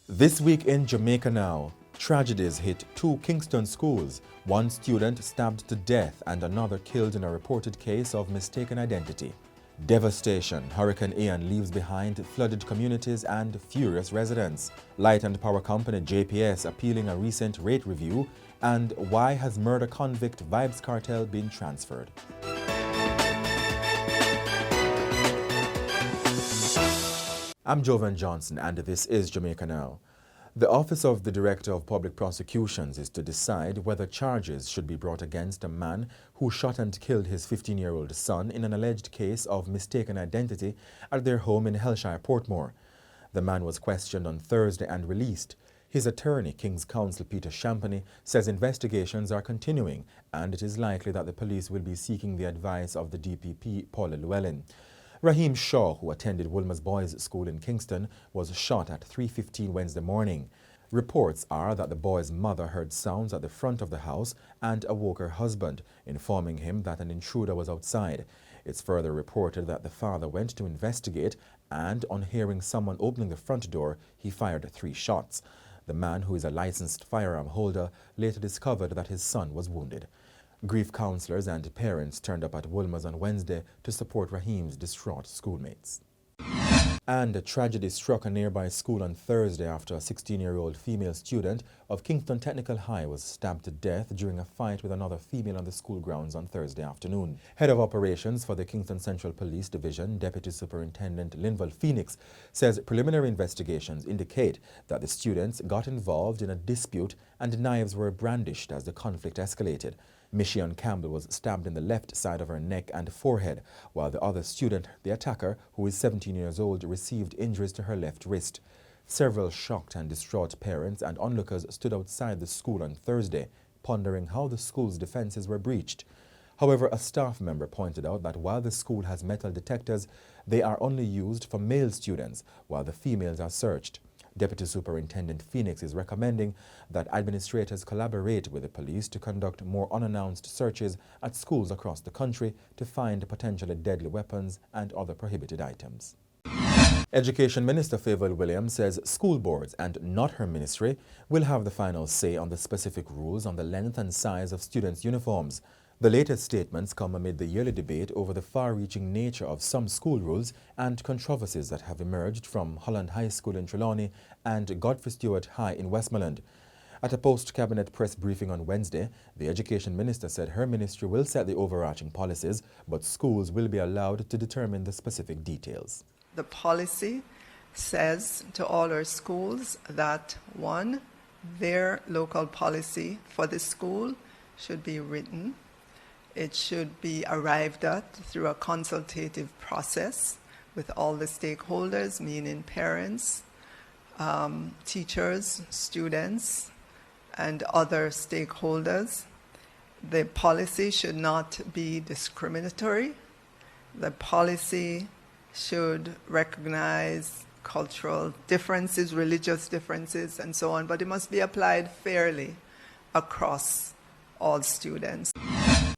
This week in Jamaica Now, tragedies hit two Kingston schools, one student stabbed to death and another killed in a reported case of mistaken identity. Devastation, Hurricane Ian leaves behind flooded communities and furious residents. Light and Power Company JPS appealing a recent rate review, and why has murder convict Vybz Kartel been transferred? I'm Jovan Johnson and this is Jamaica Now. The Office of the Director of Public Prosecutions is to decide whether charges should be brought against a man who shot and killed his 15-year-old son in an alleged case of mistaken identity at their home in Hellshire, Portmore. The man was questioned on Thursday and released. His attorney, King's Counsel Peter Champagny, says investigations are continuing and it is likely that the police will be seeking the advice of the DPP, Paula Llewellyn. Raheem Shaw, who attended Wolmer's boys' school in Kingston, was shot at 3:15 Wednesday morning. Reports are that the boy's mother heard sounds at the front of the house and awoke her husband, informing him that an intruder was outside. It's further reported that the father went to investigate and, on hearing someone opening the front door, he fired 3 shots. The man, who is a licensed firearm holder, later discovered that his son was wounded. Grief counselors and parents turned up at Wolmer's on Wednesday to support Raheem's distraught schoolmates. And a tragedy struck a nearby school on Thursday after a 16-year-old female student of Kingston Technical High was stabbed to death during a fight with another female on the school grounds on Thursday afternoon. Head of Operations for the Kingston Central Police Division, Deputy Superintendent Linval Phoenix, says preliminary investigations indicate that the students got involved in a dispute and knives were brandished as the conflict escalated. Michion Campbell was stabbed in the left side of her neck and forehead, while the other student, the attacker, who is 17 years old, received injuries to her left wrist. Several shocked and distraught parents and onlookers stood outside the school on Thursday, pondering how the school's defenses were breached. However, a staff member pointed out that while the school has metal detectors, they are only used for male students, while the females are searched. Deputy Superintendent Phoenix is recommending that administrators collaborate with the police to conduct more unannounced searches at schools across the country to find potentially deadly weapons and other prohibited items. Education Minister Favour Williams says school boards, and not her ministry, will have the final say on the specific rules on the length and size of students' uniforms. The latest statements come amid the yearly debate over the far-reaching nature of some school rules and controversies that have emerged from Holland High School in Trelawney and Godfrey Stewart High in Westmoreland. At a post-cabinet press briefing on Wednesday, the Education Minister said her ministry will set the overarching policies, but schools will be allowed to determine the specific details. The policy says to all our schools that, 1, their local policy for the school should be written. It should be arrived at through a consultative process with all the stakeholders, meaning parents, teachers, students, and other stakeholders. The policy should not be discriminatory. The policy should recognize cultural differences, religious differences, and so on, but it must be applied fairly across all students.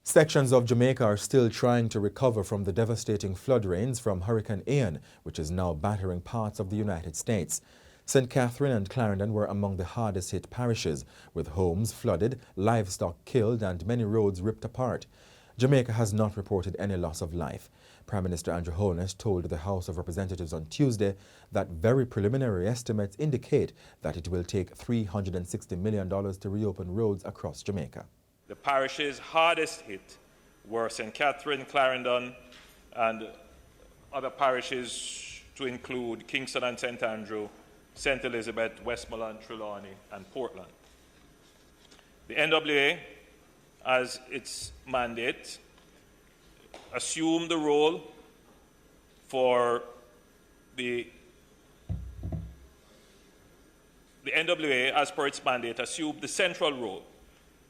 Sections of Jamaica are still trying to recover from the devastating flood rains from Hurricane Ian, which is now battering parts of the United States. St. Catherine and Clarendon were among the hardest hit parishes, with homes flooded, livestock killed, and many roads ripped apart. Jamaica has not reported any loss of life. Prime Minister Andrew Holness told the House of Representatives on Tuesday that very preliminary estimates indicate that it will take $360 million to reopen roads across Jamaica. The parishes hardest hit were St. Catherine, Clarendon, and other parishes to include Kingston and St. Andrew, St. Elizabeth, Westmoreland, Trelawney, and Portland. The NWA, as its mandate, assumed the role for the NWA, as per its mandate, assumed the central role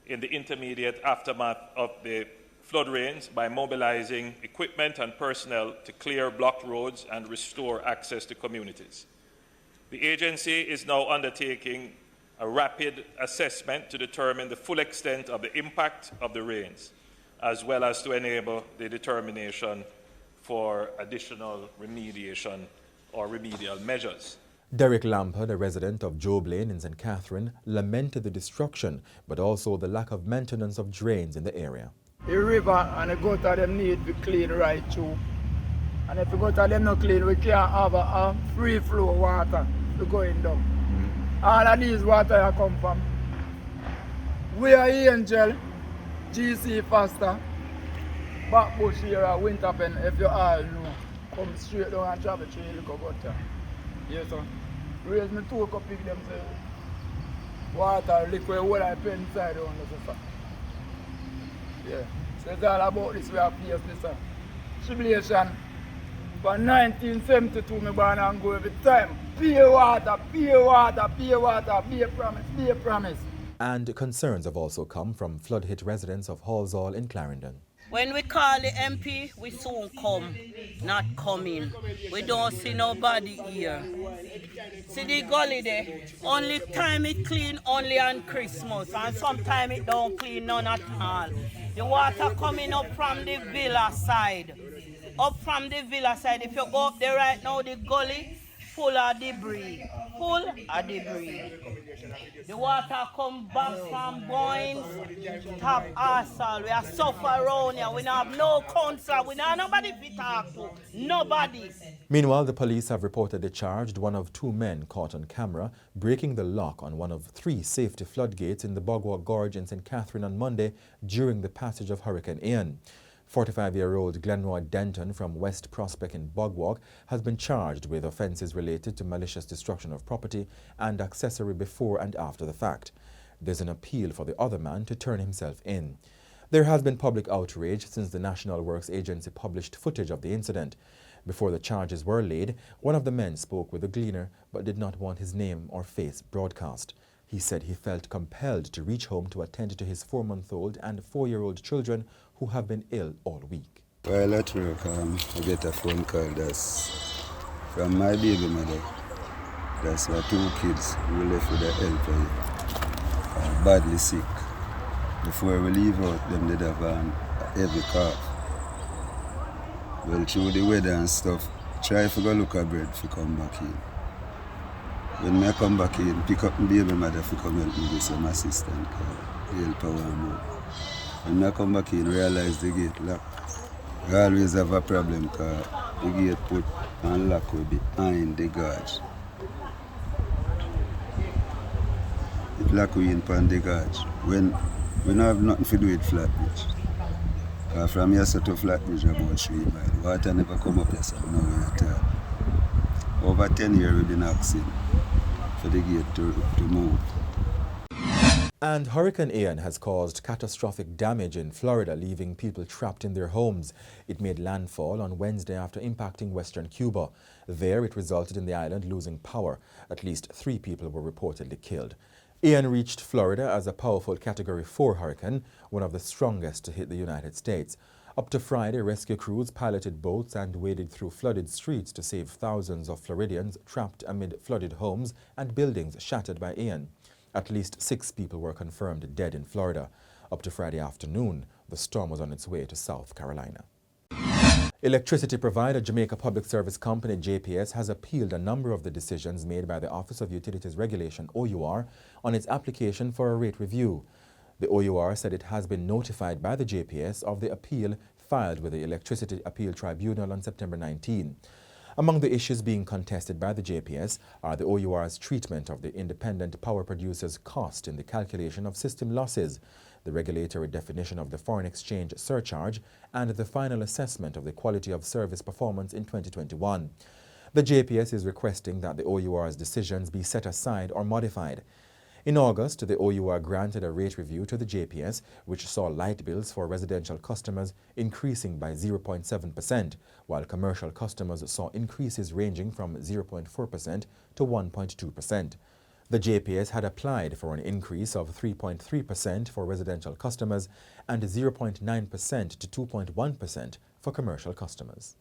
in the intermediate aftermath of the flood rains by mobilizing equipment and personnel to clear blocked roads and restore access to communities. The agency is now undertaking a rapid assessment to determine the full extent of the impact of the rains, as well as to enable the determination for additional remediation or remedial measures. Derek Lampard, a resident of Job Lane in St. Catherine, lamented the destruction but also the lack of maintenance of drains in the area. The river and the gutter them need to be clean right through. And if the gutter them not clean, we can't have a free flow water to going down. All of these water come from we are Angel, GC Faster, Backbush here, Winterpen, if you all know. Come straight down and travel through the little gutter. Yes, sir. Raise me 2 cup pick them say water, liquid, what I pay inside on the sir. Yeah. So it's all about this way of place, this sir. Tribulation. From 1972, me born and go every time. Pay water, pay water, pay water, be a promise, be a promise. And concerns have also come from flood-hit residents of Hallsall in Clarendon. When we call the MP, we soon come, not coming. We don't see nobody here. See the gully there, only time it clean only on Christmas, and sometimes it don't clean none at all. The water coming up from the villa side. Up from the villa side, if you go up there right now, the gully full of debris. Full of debris. The water come back from Boynes, Top Arsal. We are suffer around here. We don't have no council. We don't have nobody to talk to. Nobody. Meanwhile, the police have reportedly charged one of 2 men caught on camera breaking the lock on one of 3 safety floodgates in the Bogwalk Gorge in St. Catherine on Monday during the passage of Hurricane Ian. 45-year-old Glenroy Denton from West Prospect in Bogwalk has been charged with offences related to malicious destruction of property and accessory before and after the fact. There's an appeal for the other man to turn himself in. There has been public outrage since the National Works Agency published footage of the incident. Before the charges were laid, one of the men spoke with the Gleaner but did not want his name or face broadcast. He said he felt compelled to reach home to attend to his 4-month-old and 4-year-old children who have been ill all week. While at work, I get a phone call that's from my baby mother. That's my 2 kids who left with a helper, badly sick. Before we leave out, them did have a heavy cough. Well, through the weather and stuff, try to go look at bread to come back in. When I come back in, pick up my baby mother to come help me with some assistant, the helper warm up. When I come back in, realize the gate locked. I always have a problem because the gate put and lock will be behind the guards. It lock we in upon the guards. When we don't have nothing to do with Floodgate. From here to Floodgate about 3 miles. Water never come up here, so we know where it is. Over 10 years we've been asking for the gate to move. And Hurricane Ian has caused catastrophic damage in Florida, leaving people trapped in their homes. It made landfall on Wednesday after impacting western Cuba. There, it resulted in the island losing power. At least 3 people were reportedly killed. Ian reached Florida as a powerful Category 4 hurricane, one of the strongest to hit the United States. Up to Friday, rescue crews piloted boats and waded through flooded streets to save thousands of Floridians trapped amid flooded homes and buildings shattered by Ian. At least 6 people were confirmed dead in Florida. Up to Friday afternoon, the storm was on its way to South Carolina. Electricity provider Jamaica Public Service Company JPS has appealed a number of the decisions made by the Office of Utilities Regulation OUR on its application for a rate review. The OUR said it has been notified by the JPS of the appeal filed with the Electricity Appeal Tribunal on September 19. Among the issues being contested by the JPS are the OUR's treatment of the independent power producer's cost in the calculation of system losses, the regulatory definition of the foreign exchange surcharge, and the final assessment of the quality of service performance in 2021. The JPS is requesting that the OUR's decisions be set aside or modified. In August, the OUR granted a rate review to the JPS, which saw light bills for residential customers increasing by 0.7%, while commercial customers saw increases ranging from 0.4% to 1.2%. The JPS had applied for an increase of 3.3% for residential customers and 0.9% to 2.1% for commercial customers.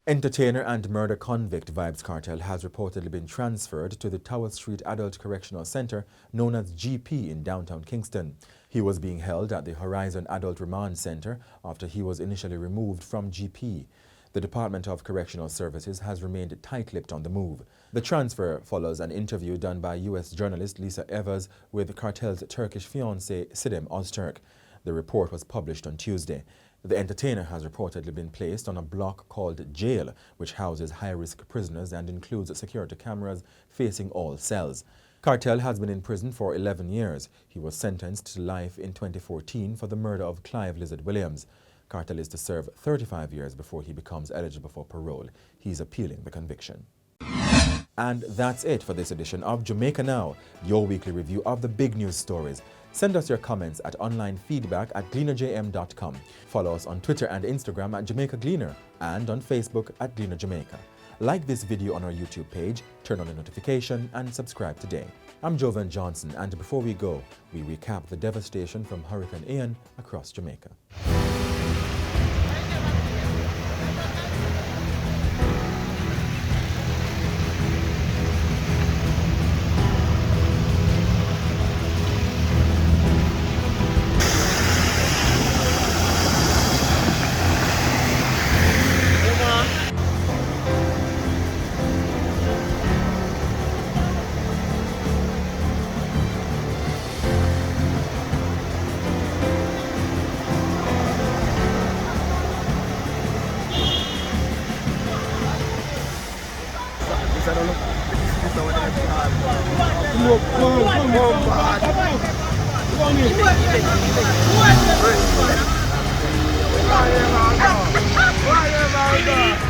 Entertainer and murder convict Vybz Kartel has reportedly been transferred to the Tower Street Adult Correctional Center known as GP in downtown Kingston. He was being held at the Horizon Adult Remand Center after he was initially removed from GP. The Department of Correctional Services has remained tight-lipped on the move. The transfer follows an interview done by U.S. journalist Lisa Evers with Cartel's Turkish fiancé Sidem Ozturk. The report was published on Tuesday. The entertainer has reportedly been placed on a block called Jail, which houses high-risk prisoners and includes security cameras facing all cells. Cartel has been in prison for 11 years. He was sentenced to life in 2014 for the murder of Clive Lizard Williams. Cartel is to serve 35 years before he becomes eligible for parole. He's appealing the conviction. And that's it for this edition of Jamaica Now, your weekly review of the big news stories. Send us your comments at onlinefeedback@gleanerjm.com. Follow us on Twitter and Instagram at Jamaica Gleaner and on Facebook at Gleaner Jamaica. Like this video on our YouTube page, turn on the notification and subscribe today. I'm Jovan Johnson, and before we go, we recap the devastation from Hurricane Ian across Jamaica. Why